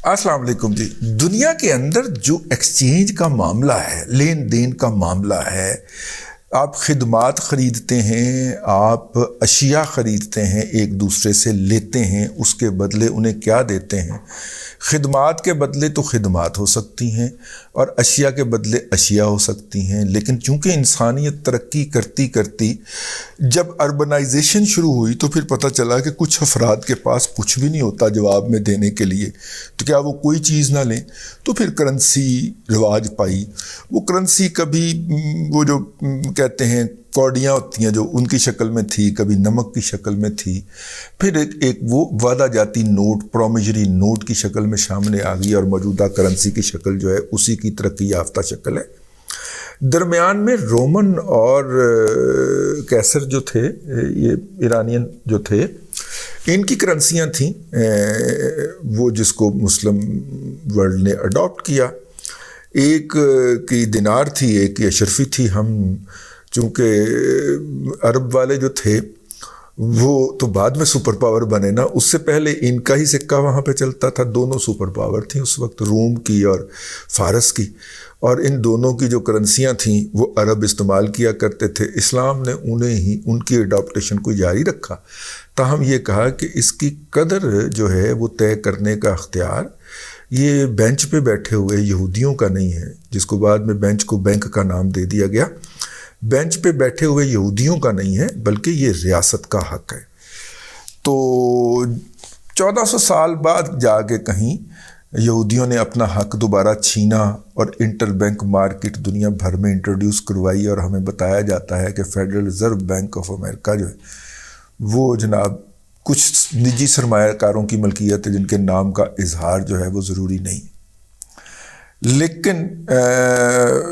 السلام علیکم جی. دنیا کے اندر جو ایکسچینج کا معاملہ ہے، لین دین کا معاملہ ہے، آپ خدمات خریدتے ہیں، آپ اشیاء خریدتے ہیں، ایک دوسرے سے لیتے ہیں، اس کے بدلے انہیں کیا دیتے ہیں. خدمات کے بدلے تو خدمات ہو سکتی ہیں اور اشیاء کے بدلے اشیاء ہو سکتی ہیں، لیکن چونکہ انسانیت ترقی کرتی کرتی جب اربنائزیشن شروع ہوئی تو پھر پتہ چلا کہ کچھ افراد کے پاس کچھ بھی نہیں ہوتا جواب میں دینے کے لیے، تو کیا وہ کوئی چیز نہ لیں، تو پھر کرنسی رواج پائی. وہ کرنسی کبھی وہ جو کہتے ہیں کوڑیاں ہوتی ہیں جو ان کی شکل میں تھی، کبھی نمک کی شکل میں تھی، پھر ایک وہ وعدہ جاتی نوٹ، پرومیجری نوٹ کی شکل میں سامنے آ گئی، اور موجودہ کرنسی کی شکل جو ہے اسی کی ترقی یافتہ شکل ہے. درمیان میں رومن اور کیسر جو تھے، یہ ایرانین جو تھے، ان کی کرنسیاں تھیں، وہ جس کو مسلم ورلڈ نے اڈاپٹ کیا. ایک کی دینار تھی، ایک کی اشرفی تھی. ہم چونکہ عرب والے جو تھے وہ تو بعد میں سپر پاور بنے نا، اس سے پہلے ان کا ہی سکہ وہاں پہ چلتا تھا. دونوں سپر پاور تھیں اس وقت، روم کی اور فارس کی، اور ان دونوں کی جو کرنسیاں تھیں وہ عرب استعمال کیا کرتے تھے. اسلام نے انہیں ہی ان کی اڈاپٹیشن کو جاری رکھا، تاہم یہ کہا کہ اس کی قدر جو ہے وہ طے کرنے کا اختیار یہ بینچ پہ بیٹھے ہوئے یہودیوں کا نہیں ہے، جس کو بعد میں بینچ کو بینک کا نام دے دیا گیا. بینچ پہ بیٹھے ہوئے یہودیوں کا نہیں ہے، بلکہ یہ ریاست کا حق ہے. تو 1400 سال بعد جا کے کہیں یہودیوں نے اپنا حق دوبارہ چھینا اور انٹر بینک مارکیٹ دنیا بھر میں انٹروڈیوس کروائی، اور ہمیں بتایا جاتا ہے کہ federal reserve bank of America جو ہے وہ جناب کچھ نجی سرمایہ کاروں کی ملکیت ہے جن کے نام کا اظہار جو ہے وہ ضروری نہیں. لیکن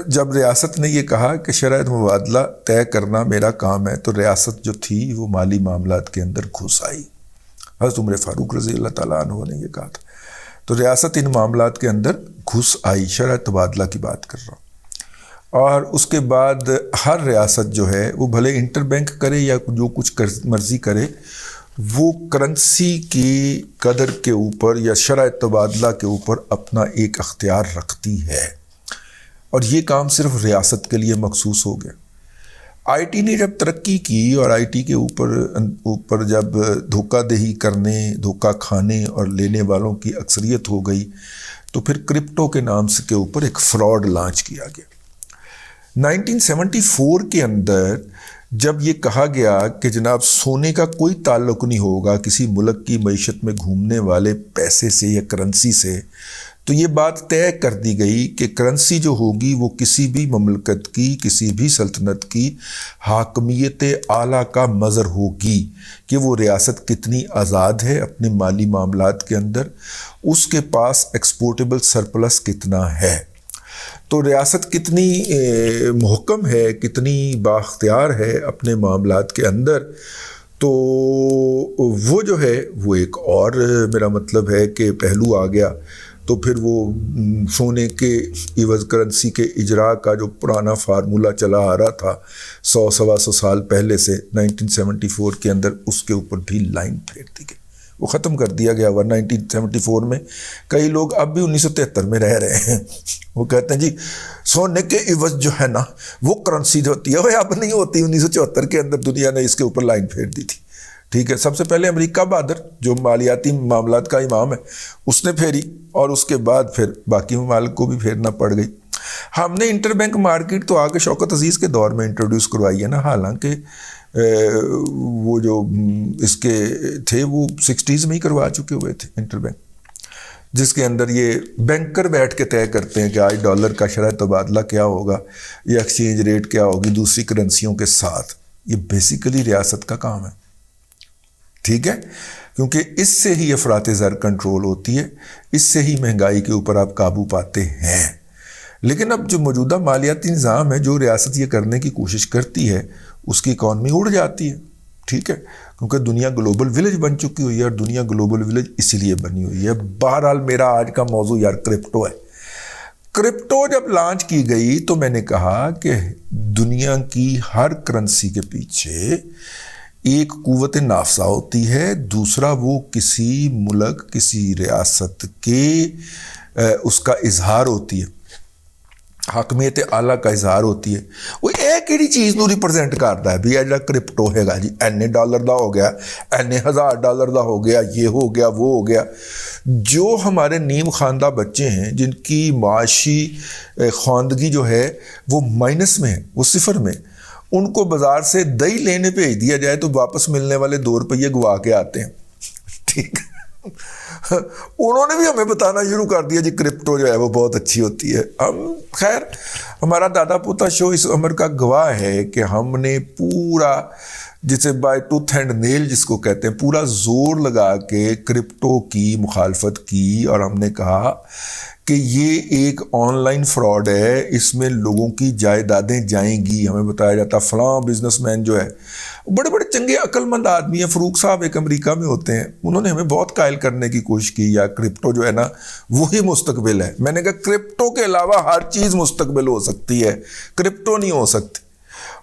جب ریاست نے یہ کہا کہ شرائط مبادلہ طے کرنا میرا کام ہے، تو ریاست جو تھی وہ مالی معاملات کے اندر گھس آئی. حضرت عمر فاروق رضی اللہ تعالیٰ عنہ نے یہ کہا تھا. تو ریاست ان معاملات کے اندر گھس آئی، شرائط تبادلہ کی بات کر رہا ہوں. اور اس کے بعد ہر ریاست جو ہے وہ بھلے انٹر بینک کرے یا جو کچھ مرضی کرے، وہ کرنسی کی قدر کے اوپر یا شرائط تبادلہ کے اوپر اپنا ایک اختیار رکھتی ہے، اور یہ کام صرف ریاست کے لیے مخصوص ہو گیا. آئی ٹی نے جب ترقی کی اور آئی ٹی کے اوپر جب دھوکہ دہی کرنے، دھوکہ کھانے اور لینے والوں کی اکثریت ہو گئی، تو پھر کرپٹو کے نام کے اوپر ایک فراڈ لانچ کیا گیا. 1974 کے اندر جب یہ کہا گیا کہ جناب سونے کا کوئی تعلق نہیں ہوگا کسی ملک کی معیشت میں گھومنے والے پیسے سے یا کرنسی سے، تو یہ بات طے کر دی گئی کہ کرنسی جو ہوگی وہ کسی بھی مملکت کی، کسی بھی سلطنت کی حاکمیت اعلیٰ کا مظہر ہوگی کہ وہ ریاست کتنی آزاد ہے اپنے مالی معاملات کے اندر، اس کے پاس ایکسپورٹیبل سرپلس کتنا ہے، تو ریاست کتنی محکم ہے، کتنی بااختیار ہے اپنے معاملات کے اندر. تو وہ جو ہے وہ ایک اور میرا مطلب ہے کہ پہلو آ گیا. تو پھر وہ سونے کے عوض کرنسی کے اجراء کا جو پرانا فارمولہ چلا آ رہا تھا 100-125 سال پہلے سے، 1974 کے اندر اس کے اوپر بھی لائن پھیر دی گئی، وہ ختم کر دیا گیا. 1974 میں کئی لوگ اب بھی 1973 میں رہ رہے ہیں. وہ کہتے ہیں جی سونے کے عوض جو ہے نا وہ کرنسی جو ہوتی ہے وہ اب نہیں ہوتی. 1974 کے اندر دنیا نے اس کے اوپر لائن پھیر دی تھی. ٹھیک ہے، سب سے پہلے امریکہ بہادر جو مالیاتی معاملات کا امام ہے اس نے پھیری، اور اس کے بعد پھر باقی ممالک کو بھی پھیرنا پڑ گئی. ہم نے انٹر بینک مارکیٹ تو آگے شوکت عزیز کے دور میں انٹروڈیوس کروائی ہے نا، حالانکہ وہ جو اس کے تھے وہ 60s میں ہی کروا چکے ہوئے تھے انٹر بینک، جس کے اندر یہ بینکر بیٹھ کے طے کرتے ہیں کہ آج ڈالر کا شرائط تبادلہ کیا ہوگا یا ایکسچینج ریٹ کیا ہوگی دوسری کرنسیوں کے ساتھ. یہ بیسیکلی ریاست کا کام ہے. ٹھیک ہے، کیونکہ اس سے ہی افراط زر کنٹرول ہوتی ہے، اس سے ہی مہنگائی کے اوپر آپ قابو پاتے ہیں. لیکن اب جو موجودہ مالیاتی نظام ہے، جو ریاست یہ کرنے کی کوشش کرتی ہے، اس کی اکانومی اڑ جاتی ہے. ٹھیک ہے، کیونکہ دنیا گلوبل ولیج بن چکی ہوئی ہے، اور دنیا گلوبل ولیج اسی لیے بنی ہوئی ہے. بہرحال میرا آج کا موضوع یار کرپٹو ہے. کرپٹو جب لانچ کی گئی تو میں نے کہا کہ دنیا کی ہر کرنسی کے پیچھے ایک قوت نافذہ ہوتی ہے، دوسرا وہ کسی ملک کسی ریاست کے اس کا اظہار ہوتی ہے، حاکمیت اعلیٰ کا اظہار ہوتی ہے. وہ ایک ہی چیز نو ریپرزینٹ کرتا ہے بھی یہ جڑا کرپٹو ہے گا جی اینے ڈالر دا ہو گیا، اینے $1000 دا ہو گیا، یہ ہو گیا وہ ہو گیا. جو ہمارے نیم خواندہ بچے ہیں جن کی معاشی خواندگی جو ہے وہ مائنس میں ہے، وہ صفر میں، ان کو بازار سے دہی لینے بھیج دیا جائے تو واپس ملنے والے $2 گوا کے آتے ہیں. ٹھیک ہے، انہوں نے بھی ہمیں بتانا شروع کر دیا جی کرپٹو جو ہے وہ بہت اچھی ہوتی ہے. ہم خیر ہمارا دادا پوتا شو اس عمر کا گواہ ہے کہ ہم نے پورا جسے بائی ٹوتھ اینڈ نیل جس کو کہتے ہیں پورا زور لگا کے کرپٹو کی مخالفت کی، اور ہم نے کہا کہ یہ ایک آن لائن فراڈ ہے، اس میں لوگوں کی جائیدادیں جائیں گی. ہمیں بتایا جاتا فلاں بزنس مین جو ہے بڑے بڑے چنگے عقل مند آدمی ہیں، فاروق صاحب ایک امریکہ میں ہوتے ہیں، انہوں نے ہمیں بہت قائل کرنے کی کوشش کی یا کرپٹو جو ہے نا وہی مستقبل ہے. میں نے کہا کرپٹو کے علاوہ ہر چیز مستقبل ہو سکتی ہے، کرپٹو نہیں ہو سکتی.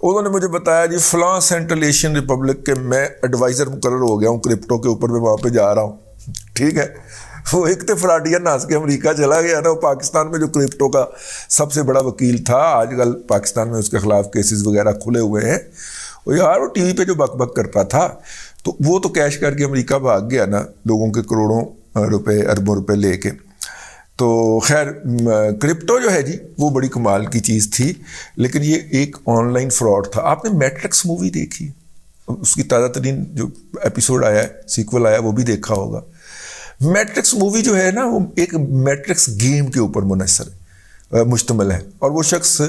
انہوں نے مجھے بتایا جی فلاں سینٹرل ایشین ریپبلک کے میں ایڈوائزر مقرر ہو گیا ہوں کرپٹو کے اوپر، میں وہاں پہ جا رہا ہوں. ٹھیک ہے، وہ ایک تو فراڈیا ناس کے امریکہ چلا گیا نا، وہ پاکستان میں جو کرپٹو کا سب سے بڑا وکیل تھا، آج کل پاکستان میں اس کے خلاف کیسز وغیرہ کھلے ہوئے ہیں. وہ یار وہ ٹی وی پہ جو بک بک کرتا تھا تو وہ تو کیش کر کے امریکہ بھاگ گیا نا، لوگوں کے کروڑوں روپے اربوں روپے لے کے. تو خیر کرپٹو جو ہے جی وہ بڑی کمال کی چیز تھی، لیکن یہ ایک آن لائن فراڈ تھا. آپ نے میٹرکس مووی دیکھی؟ اس کی تازہ ترین جو ایپیسوڈ آیا ہے، سیکول آیا، وہ بھی دیکھا ہوگا. میٹرکس مووی جو ہے نا وہ ایک میٹرکس گیم کے اوپر منحصر ہے، مشتمل ہے، اور وہ شخص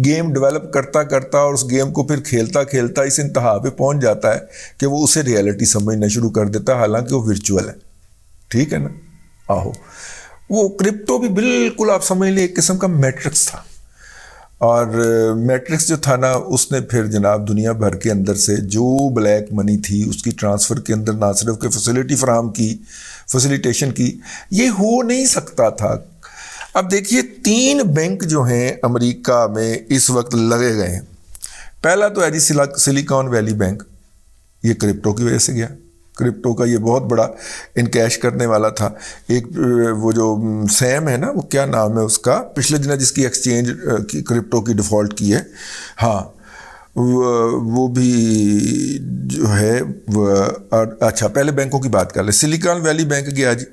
گیم ڈیولپ کرتا کرتا اور اس گیم کو پھر کھیلتا کھیلتا اس انتہا پہ پہنچ جاتا ہے کہ وہ اسے ریئلٹی سمجھنا شروع کر دیتا ہے، حالانکہ وہ ورچوئل ہے. ٹھیک ہے نا؟ آہو وہ کرپٹو بھی بالکل آپ سمجھ لیں ایک قسم کا میٹرکس تھا. اور میٹرکس جو تھا نا اس نے پھر جناب دنیا بھر کے اندر سے جو بلیک منی تھی اس کی ٹرانسفر کے اندر نہ صرف کہ فیسیلیٹی فراہم کی، فیسیلیٹیشن کی، یہ ہو نہیں سکتا تھا. اب دیکھیے 3 بینک جو ہیں امریکہ میں اس وقت لگے گئے ہیں. پہلا تو ہے جی سلیکان ویلی بینک، یہ کرپٹو کی وجہ سے گیا. کرپٹو کا یہ بہت بڑا انکیش کرنے والا تھا. ایک وہ جو سیم ہے نا، وہ کیا نام ہے اس کا، پچھلے دنوں جس کی ایکسچینج کرپٹو کی ڈیفالٹ کی ہے، ہاں وہ بھی جو ہے اچھا پہلے بینکوں کی بات کر لیں. سلیکان ویلی بینک گیا جی،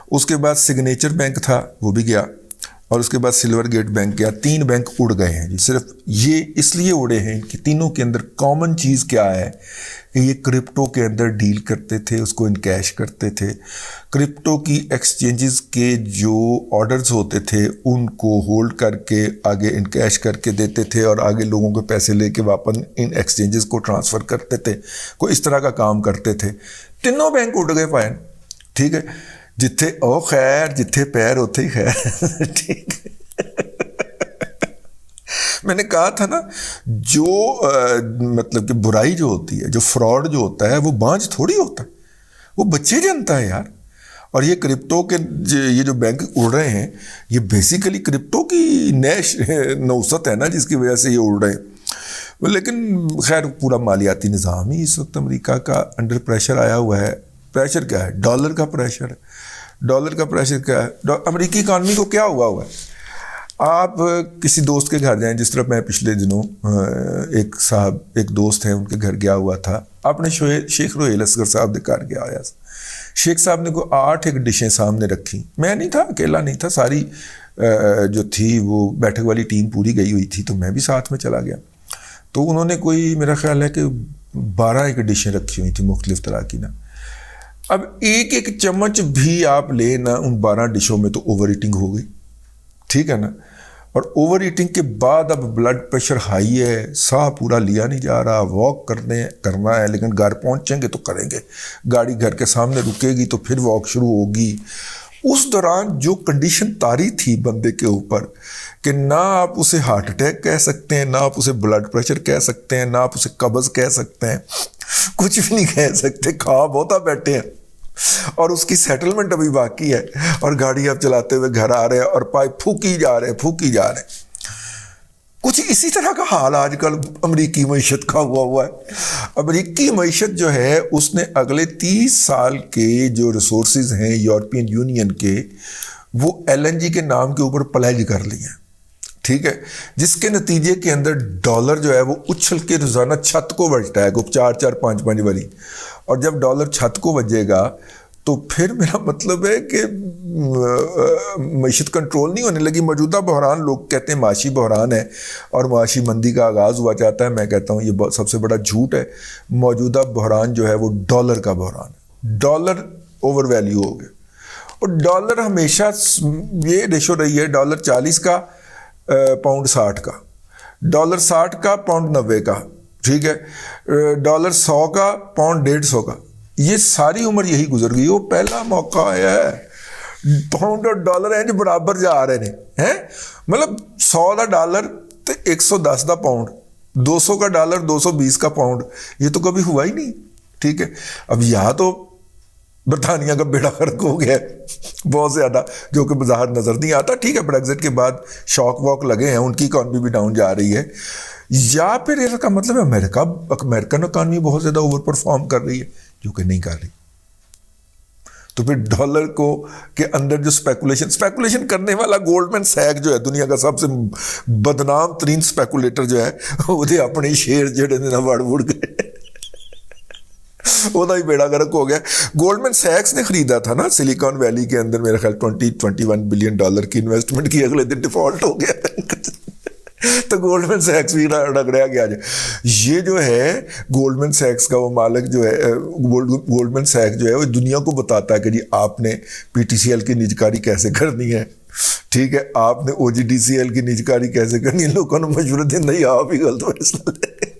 اس کے بعد سگنیچر بینک تھا وہ بھی گیا، اور اس کے بعد سلور گیٹ بینک گیا. 3 بینک اڑ گئے ہیں جی. صرف یہ اس لیے اڑے ہیں کہ تینوں کے اندر کامن چیز کیا ہے کہ یہ کرپٹو کے اندر ڈیل کرتے تھے، اس کو انکیش کرتے تھے. کرپٹو کی ایکسچینجز کے جو آرڈرز ہوتے تھے ان کو ہولڈ کر کے آگے انکیش کر کے دیتے تھے، اور آگے لوگوں کے پیسے لے کے واپس ان ایکسچینجز کو ٹرانسفر کرتے تھے. کوئی اس طرح کا کام کرتے تھے. تینوں بینک اڑ گئے فائن. ٹھیک ہے، جتھے او خیر جتھے پیر ہوتے ہی خیر. ٹھیک ہے، میں نے کہا تھا نا جو مطلب کہ برائی جو ہوتی ہے، جو فراڈ جو ہوتا ہے وہ بانجھ تھوڑی ہوتا ہے، وہ بچے جانتا ہے یار. اور یہ کرپٹو کے یہ جو بینک اڑ رہے ہیں یہ بیسیکلی کرپٹو کی نوست ہے نا جس کی وجہ سے یہ اڑ رہے ہیں. لیکن خیر پورا مالیاتی نظام ہی اس وقت امریکہ کا انڈر پریشر آیا ہوا ہے. پریشر کیا ہے؟ ڈالر کا پریشر ہے. ڈالر کا پریشر کیا ہے؟ امریکی اکانومی کو کیا ہوا ہوا ہے؟ آپ کسی دوست کے گھر جائیں، جس طرح میں پچھلے دنوں ایک دوست ہیں ان کے گھر گیا ہوا تھا، آپ نے شیخ روہیل اصغر صاحب کے گھر گیا آیا. شیخ صاحب نے کوئی 8 ڈشیں سامنے رکھی. میں نہیں تھا، اکیلا نہیں تھا، ساری جو تھی وہ بیٹھک والی ٹیم پوری گئی ہوئی تھی، تو میں بھی ساتھ میں چلا گیا. تو انہوں نے کوئی میرا خیال ہے کہ 12 ڈشیں رکھی ہوئی تھیں مختلف طرح کی نا. اب ایک چمچ بھی آپ لے نا ان 12 ڈشوں میں تو اوور ایٹنگ ہو گئی. ٹھیک ہے نا؟ اور اوور ایٹنگ کے بعد اب بلڈ پریشر ہائی ہے، ساہ پورا لیا نہیں جا رہا، واک کرنا ہے، لیکن گھر پہنچیں گے تو کریں گے، گاڑی گھر کے سامنے رکے گی تو پھر واک شروع ہوگی. اس دوران جو کنڈیشن طاری تھی بندے کے اوپر کہ نہ آپ اسے ہارٹ اٹیک کہہ سکتے ہیں، نہ آپ اسے بلڈ پریشر کہہ سکتے ہیں، نہ آپ اسے قبض کہہ سکتے ہیں، کچھ بھی نہیں کہہ سکتے، کھا بہتا بیٹھے ہیں. اور اس کی سیٹلمنٹ ابھی باقی ہے، اور گاڑی آپ چلاتے ہوئے گھر آ رہے ہیں اور پائپ پھونکی جا رہے. کچھ اسی طرح کا حال آج کل امریکی معیشت کا ہوا ہے. امریکی معیشت جو ہے اس نے اگلے 30 سال کے جو ریسورسز ہیں یورپین یونین کے وہ LNG کے نام کے اوپر پلیج کر لی ہیں. ٹھیک ہے, جس کے نتیجے کے اندر ڈالر جو ہے وہ اچھل کے روزانہ چھت کو بجتا ہے 4-5 باری, اور جب ڈالر چھت کو بجے گا تو پھر میرا مطلب ہے کہ معیشت کنٹرول نہیں ہونے لگی. موجودہ بحران لوگ کہتے ہیں معاشی بحران ہے اور معاشی مندی کا آغاز ہوا چاہتا ہے. میں کہتا ہوں یہ سب سے بڑا جھوٹ ہے. موجودہ بحران جو ہے وہ ڈالر کا بحران ہے. ڈالر اوور ویلیو ہو گیا, اور ڈالر ہمیشہ یہ ریشو رہی ہے ڈالر 40 کا پاؤنڈ 60 کا, ڈالر 60 کا پاؤنڈ 90 کا, ٹھیک ہے, ڈالر 100 کا پاؤنڈ 150 کا. یہ ساری عمر یہی گزر گئی. وہ پہلا موقع آیا ہے پاؤنڈ اور ڈالر ہیں جو برابر جا رہے ہیں, مطلب 100 کا ڈالر تو 110 کا پاؤنڈ, 200 کا ڈالر 220 کا پاؤنڈ, یہ تو کبھی ہوا ہی نہیں. ٹھیک ہے, اب یہاں تو برطانیہ کا بیڑا غرق ہو گیا بہت زیادہ, جو کہ بظاہر نظر نہیں آتا. ٹھیک ہے, بریگزٹ کے بعد شاک واک لگے ہیں, ان کی اکانومی بھی ڈاؤن جا رہی ہے, یا پھر اس کا مطلب ہے امریکن اکانومی بہت زیادہ اوور پرفارم کر رہی ہے, جو کہ نہیں کر رہی. تو پھر ڈالر کو کے اندر جو اسپیکولیشن کرنے والا گولڈمین سیک جو ہے دنیا کا سب سے بدنام ترین اسپیکولیٹر جو ہے, وہ اپنے شیئر جڑے نے وڑ گئے, وہ ہی بیڑا غرق ہو گیا. گولڈمین سیکس نے خریدا تھا نا سلیکان ویلی کے اندر, میرا خیال 21 بلین ڈالر کی انویسٹمنٹ کی, اگلے دن ڈیفالٹ ہو گیا تو گولڈمین سیکس بھی رگڑیا گیا. یہ جو ہے گولڈمین سیکس کا وہ مالک جو ہے, گولڈمین سیکس جو ہے وہ دنیا کو بتاتا ہے کہ جی آپ نے PTCL کی نجکاری کیسے کرنی ہے, ٹھیک ہے, آپ نے OGDCL کی نجکاری کیسے کرنی ہے. لوگوں نے مشورہ دیا نہیں آپ ہی غلط فیصلہ لے.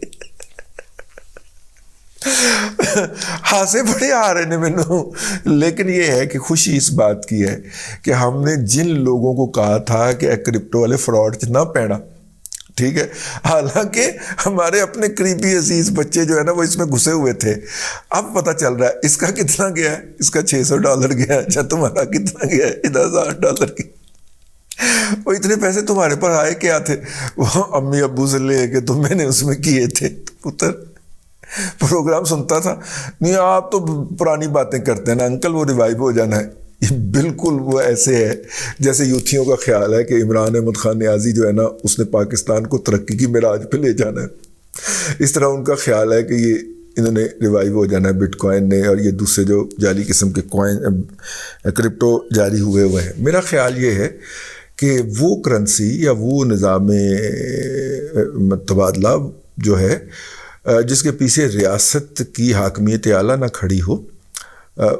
ہاسے بڑے آ رہے ہیں مینوں, لیکن یہ ہے کہ خوشی اس بات کی ہے کہ ہم نے جن لوگوں کو کہا تھا کہ کرپٹو والے فراڈ چ نہ پینا, ٹھیک ہے, حالانکہ ہمارے اپنے قریبی عزیز بچے جو ہے نا وہ اس میں گھسے ہوئے تھے, اب پتہ چل رہا ہے اس کا کتنا گیا ہے, اس کا $600 گیا ہے, اچھا تمہارا کتنا گیا ہے, $10,000 کی. وہ اتنے پیسے تمہارے پر آئے کیا تھے, وہ امی ابو سے لے کے تو میں نے اس میں کیے تھے. پتر پروگرام سنتا تھا, نہیں آپ تو پرانی باتیں کرتے ہیں نا انکل, وہ ریوائیو ہو جانا ہے. یہ بالکل وہ ایسے ہے جیسے یوتھیوں کا خیال ہے کہ عمران احمد خان نیازی جو ہے نا اس نے پاکستان کو ترقی کی معراج پہ لے جانا ہے. اس طرح ان کا خیال ہے کہ یہ انہوں نے ریوائیو ہو جانا ہے بٹ کوائن نے, اور یہ دوسرے جو جعلی قسم کے کوائن کرپٹو جاری ہوئے ہیں. میرا خیال یہ ہے کہ وہ کرنسی یا وہ نظام تبادلہ جو ہے جس کے پیچھے ریاست کی حاکمیت اعلیٰ نہ کھڑی ہو,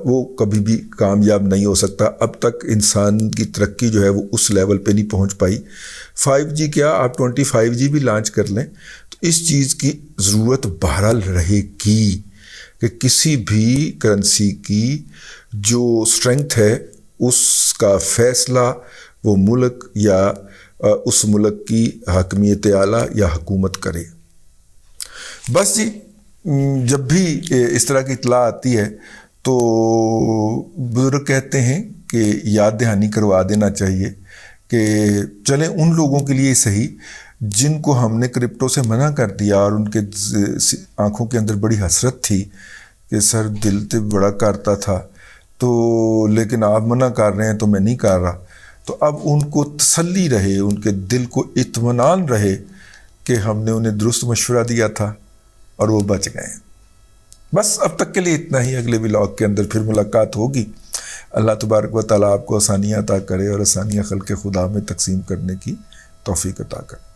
وہ کبھی بھی کامیاب نہیں ہو سکتا. اب تک انسان کی ترقی جو ہے وہ اس لیول پہ نہیں پہنچ پائی. 5G کیا, آپ 25G بھی لانچ کر لیں تو اس چیز کی ضرورت بہرحال رہے گی کہ کسی بھی کرنسی کی جو اسٹرینگتھ ہے اس کا فیصلہ وہ ملک یا اس ملک کی حاکمیت اعلیٰ یا حکومت کرے. بس جی, جب بھی اس طرح کی اطلاع آتی ہے تو بزرگ کہتے ہیں کہ یاد دہانی کروا دینا چاہیے کہ چلیں ان لوگوں کے لیے صحیح جن کو ہم نے کرپٹو سے منع کر دیا اور ان کے آنکھوں کے اندر بڑی حسرت تھی کہ سر دل تو بڑا کرتا تھا تو لیکن آپ منع کر رہے ہیں تو میں نہیں کر رہا. تو اب ان کو تسلی رہے, ان کے دل کو اطمینان رہے کہ ہم نے انہیں درست مشورہ دیا تھا اور وہ بچ گئے. بس اب تک کے لیے اتنا ہی. اگلے ولاگ کے اندر پھر ملاقات ہوگی. اللہ تبارک و تعالیٰ آپ کو آسانیاں عطا کرے اور آسانیاں خلق خدا میں تقسیم کرنے کی توفیق عطا کرے.